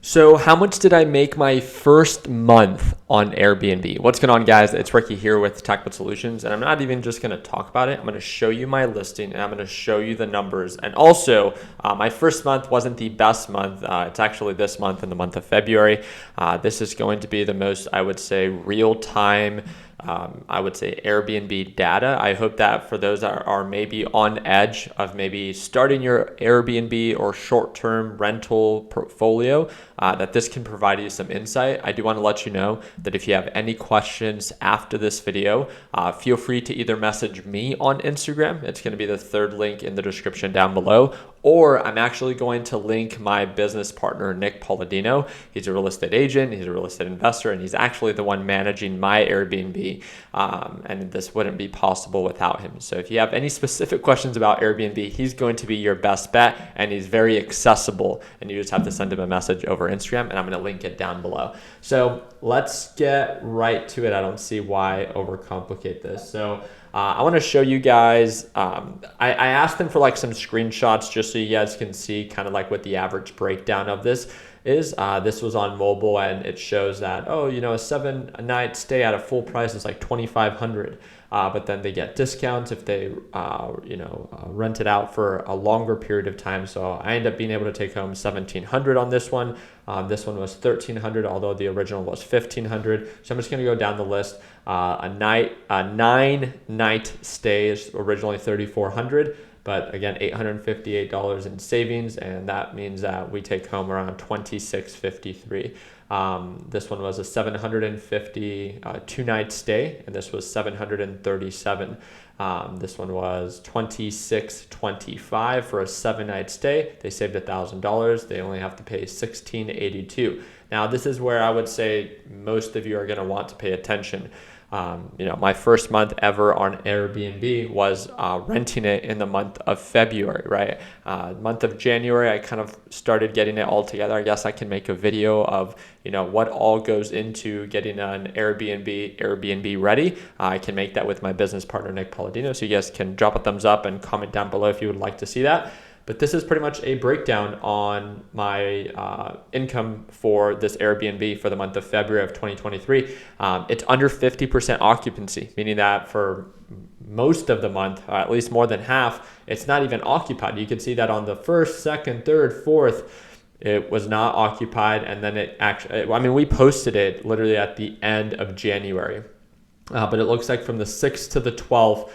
So how much did I make my first month on Airbnb? What's going on, guys? It's Ricky here with TechBit Solutions, and I'm not even just going to talk about it. I'm going to show you my listing, and I'm going to show you the numbers. And also, my first month wasn't the best month. It's actually this month, in the month of February. This is going to be the most, I would say, real-time Airbnb data. I hope that for those that are maybe on edge of maybe starting your Airbnb or short-term rental portfolio, that this can provide you some insight. I do want to let you know that if you have any questions after this video, feel free to either message me on Instagram. It's going to be the third link in the description down below, or I'm actually going to link my business partner, Nick Palladino. He's a real estate agent, he's a real estate investor, and he's actually the one managing my Airbnb. And this wouldn't be possible without him. So if you have any specific questions about Airbnb, he's going to be your best bet, and he's very accessible, and you just have to send him a message over Instagram, and I'm going to link it down below. So let's get right to it. I don't see why overcomplicate this. So I want to show you guys, I asked them for like some screenshots just so you guys can see kind of like what the average breakdown of this is. This was on mobile, and it shows that, oh, you know, a 7-night stay at a full price is like $2,500. But then they get discounts if they, rent it out for a longer period of time. So I ended up being able to take home $1,700 on this one. This one was $1,300, although the original was $1,500. So I'm just going to go down the list. A 9-night stay is originally $3,400. But again, $858 in savings, and that means that we take home around $2,653. This one was a 750 2-night stay, and this was $737. This one was $2,625 for a 7-night stay. They saved $1,000. They only have to pay $1,682. Now, this is where I would say most of you are going to want to pay attention. My first month ever on Airbnb was renting it in the month of February, right? Month of January, I kind of started getting it all together. I guess I can make a video of, what all goes into getting an Airbnb ready. I can make that with my business partner, Nick Palladino. So you guys can drop a thumbs up and comment down below if you would like to see that. But this is pretty much a breakdown on my income for this Airbnb for the month of February of 2023. It's under 50% occupancy, meaning that for most of the month, at least more than half, it's not even occupied. You can see that on the 1st, 2nd, 3rd, 4th, it was not occupied. And then it actually, we posted it literally at the end of January. But it looks like from the 6th to the 12th,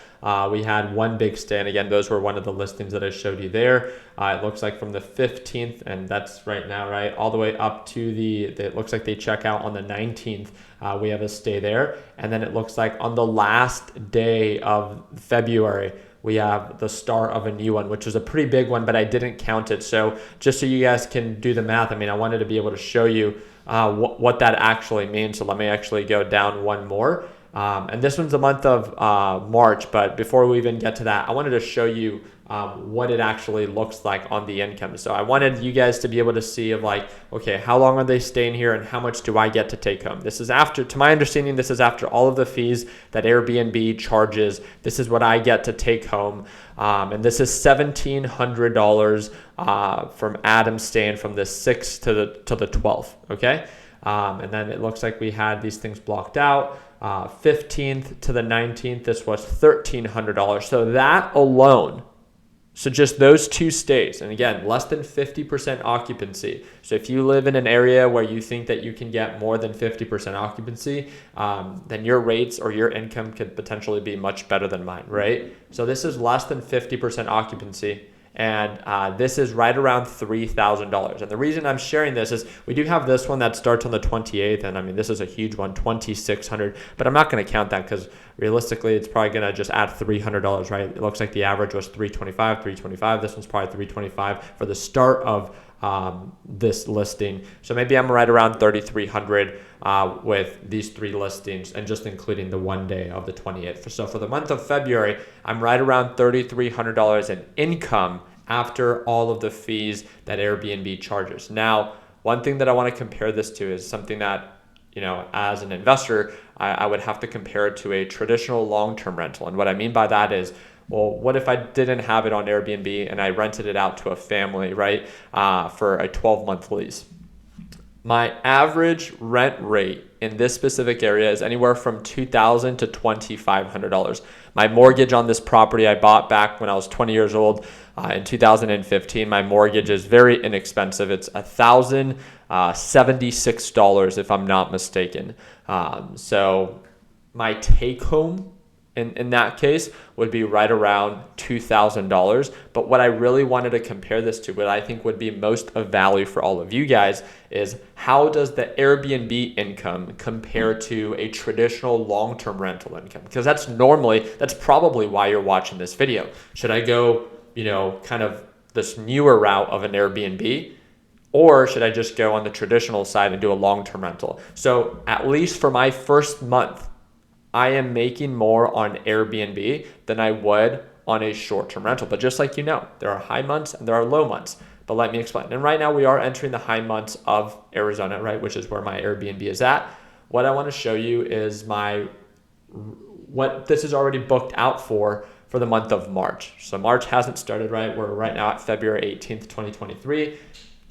we had one big stay. And again, those were one of the listings that I showed you there. It looks like from the 15th, and that's right now, right, all the way up to it looks like they check out on the 19th. We have a stay there. And then it looks like on the last day of February, we have the start of a new one, which was a pretty big one, but I didn't count it. So just so you guys can do the math, I wanted to be able to show you what that actually means. So let me actually go down one more. And this one's the month of March, but before we even get to that, I wanted to show you what it actually looks like on the income. So I wanted you guys to be able to see of like, okay, how long are they staying here and how much do I get to take home? This is after, to my understanding, this is after all of the fees that Airbnb charges. This is what I get to take home. And this is $1,700 from Adam staying from the 6th to the 12th, okay? And then it looks like we had these things blocked out. 15th to the 19th, this was $1,300. So that alone, so just those 2 stays, and again, less than 50% occupancy. So if you live in an area where you think that you can get more than 50% occupancy, then your rates or your income could potentially be much better than mine, right? So this is less than 50% occupancy. And this is right around $3,000. And the reason I'm sharing this is we do have this one that starts on the 28th. And this is a huge one, $2,600. But I'm not going to count that because realistically, it's probably going to just add $300, right? It looks like the average was $325. This one's probably $325 for the start of this listing. So maybe I'm right around $3,300 with these 3 listings and just including the one day of the 28th. So for the month of February, I'm right around $3,300 in income after all of the fees that Airbnb charges. Now, one thing that I want to compare this to is something that, as an investor, I would have to compare it to a traditional long-term rental. And what I mean by that is, well, what if I didn't have it on Airbnb and I rented it out to a family, right, for a 12-month lease? My average rent rate in this specific area is anywhere from $2,000 to $2,500. My mortgage on this property I bought back when I was 20 years old in 2015. My mortgage is very inexpensive. It's $1,076 if I'm not mistaken. So my take home in that case would be right around $2,000. But what I really wanted to compare this to, what I think would be most of value for all of you guys, is how does the Airbnb income compare to a traditional long-term rental income? Because that's probably why you're watching this video. Should I go, kind of this newer route of an Airbnb? Or should I just go on the traditional side and do a long-term rental? So at least for my first month, I am making more on Airbnb than I would on a short-term rental. But just like there are high months and there are low months. But let me explain. And right now we are entering the high months of Arizona, right, which is where my Airbnb is at. What I want to show you is what this is already booked out for the month of March. So March hasn't started, right? We're right now at February 18th, 2023.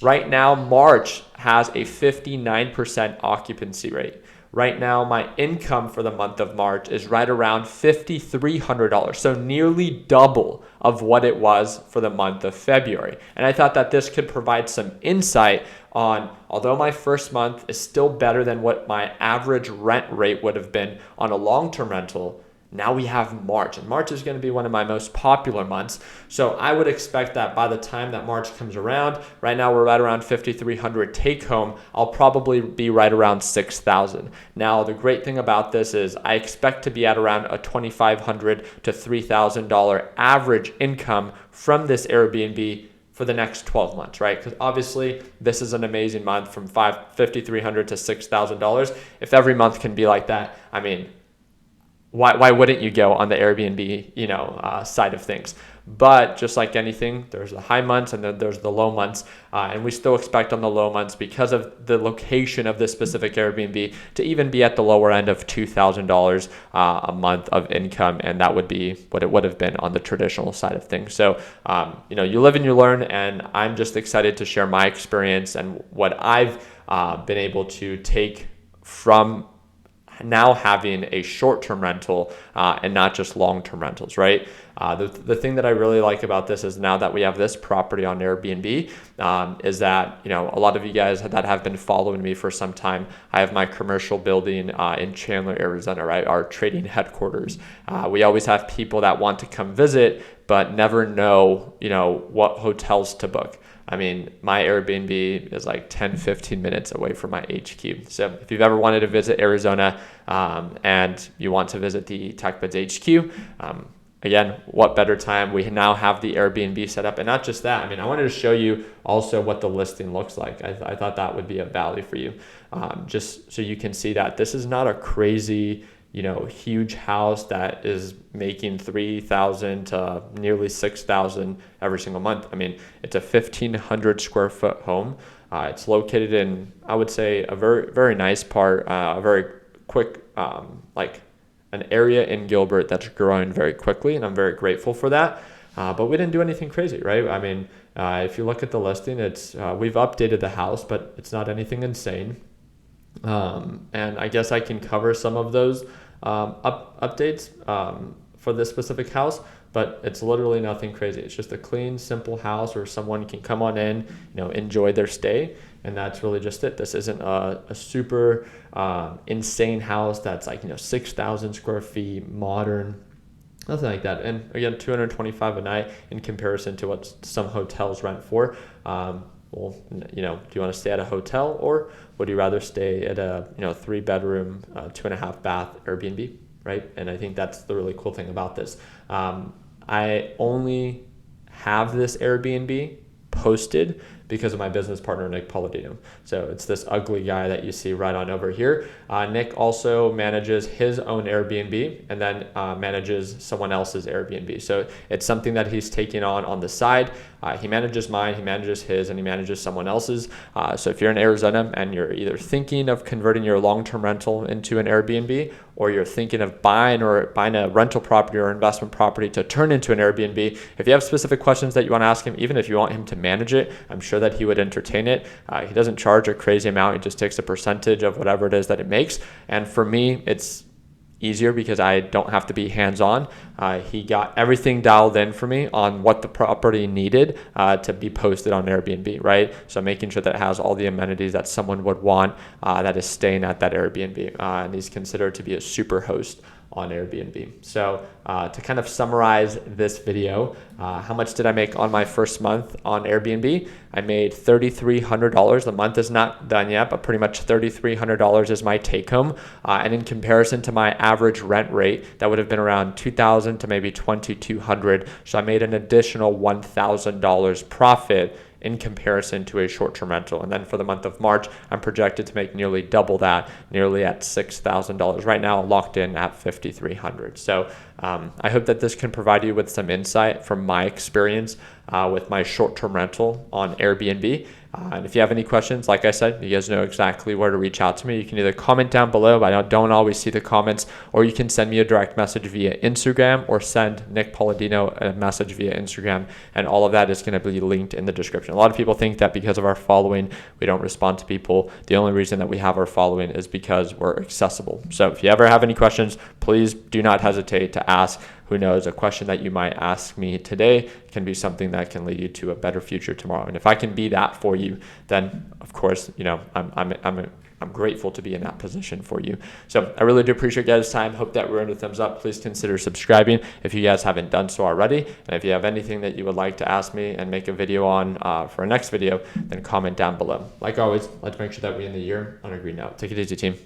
Right now, March has a 59% occupancy rate. Right now, my income for the month of March is right around $5,300, so nearly double of what it was for the month of February. And I thought that this could provide some insight on, although my first month is still better than what my average rent rate would have been on a long-term rental, now we have March, and March is going to be one of my most popular months. So I would expect that by the time that March comes around, right now we're right around 5,300 take home, I'll probably be right around 6,000. Now, the great thing about this is I expect to be at around a $2,500 to $3,000 average income from this Airbnb for the next 12 months, right? Because obviously this is an amazing month from $5,300 to $6,000. If every month can be like that, I mean, why wouldn't you go on the Airbnb, side of things? But just like anything, there's the high months and then there's the low months. And we still expect on the low months, because of the location of this specific Airbnb, to even be at the lower end of $2,000 a month of income. And that would be what it would have been on the traditional side of things. So, you live and you learn. And I'm just excited to share my experience and what I've been able to take from now having a short-term rental and not just long-term rentals, right? The thing that I really like about this is now that we have this property on Airbnb, is that, a lot of you guys that have been following me for some time, I have my commercial building in Chandler, Arizona, right? Our trading headquarters. We always have people that want to come visit, but never know, what hotels to book. I mean, my Airbnb is like 10, 15 minutes away from my HQ. So if you've ever wanted to visit Arizona and you want to visit the TechBuds HQ, again, what better time? We now have the Airbnb set up. And not just that, I wanted to show you also what the listing looks like. I thought that would be of value for you, just so you can see that this is not a crazy, huge house that is making 3,000 to nearly 6,000 every single month. It's a 1,500 square foot home. It's located in, I would say, a very, very nice part, a very quick, like an area in Gilbert that's growing very quickly, and I'm very grateful for that. But we didn't do anything crazy, right? If you look at the listing, it's we've updated the house, but it's not anything insane. And I guess I can cover some of those updates for this specific house, but it's literally nothing crazy. It's just a clean, simple house where someone can come on in, enjoy their stay, and that's really just it. This isn't a super insane house that's like 6,000 square feet, modern, nothing like that. And again, $225 a night in comparison to what some hotels rent for. Well, do you want to stay at a hotel, or would you rather stay at a 3-bedroom, 2.5 bath Airbnb, right? And I think that's the really cool thing about this. I only have this Airbnb posted because of my business partner, Nick Palladino. So it's this ugly guy that you see right on over here. Nick also manages his own Airbnb and then manages someone else's Airbnb. So it's something that he's taking on the side. He manages mine, he manages his, and he manages someone else's. So if you're in Arizona and you're either thinking of converting your long-term rental into an Airbnb, or you're thinking of buying a rental property or investment property to turn into an Airbnb, if you have specific questions that you want to ask him, even if you want him to manage it, I'm sure that he would entertain it. He doesn't charge a crazy amount. He just takes a percentage of whatever it is that it makes. And for me, it's easier because I don't have to be hands-on. He got everything dialed in for me on what the property needed to be posted on Airbnb, right? So making sure that it has all the amenities that someone would want that is staying at that Airbnb. And he's considered to be a super host on Airbnb. So to kind of summarize this video, how much did I make on my first month on Airbnb? I made $3,300. The month is not done yet, but pretty much $3,300 is my take home. And in comparison to my average rent rate, that would have been around $2,000 to maybe $2,200. So I made an additional $1,000 profit in comparison to a short-term rental. And then for the month of March, I'm projected to make nearly double that, nearly at $6,000. Right now, locked in at $5,300. So I hope that this can provide you with some insight from my experience with my short-term rental on Airbnb. And if you have any questions, like I said, you guys know exactly where to reach out to me. You can either comment down below, but I don't always see the comments, or you can send me a direct message via Instagram or send Nick Palladino a message via Instagram. And all of that is going to be linked in the description. A lot of people think that because of our following, we don't respond to people. The only reason that we have our following is because we're accessible. So if you ever have any questions, please do not hesitate to ask. Who knows, a question that you might ask me today can be something that can lead you to a better future tomorrow. And if I can be that for you, then of course, I'm grateful to be in that position for you. So I really do appreciate you guys' time. Hope that we're in a thumbs up. Please consider subscribing if you guys haven't done so already. And if you have anything that you would like to ask me and make a video on for a next video, then comment down below. Like always, let's make sure that we end the year on a green note. Take it easy, team.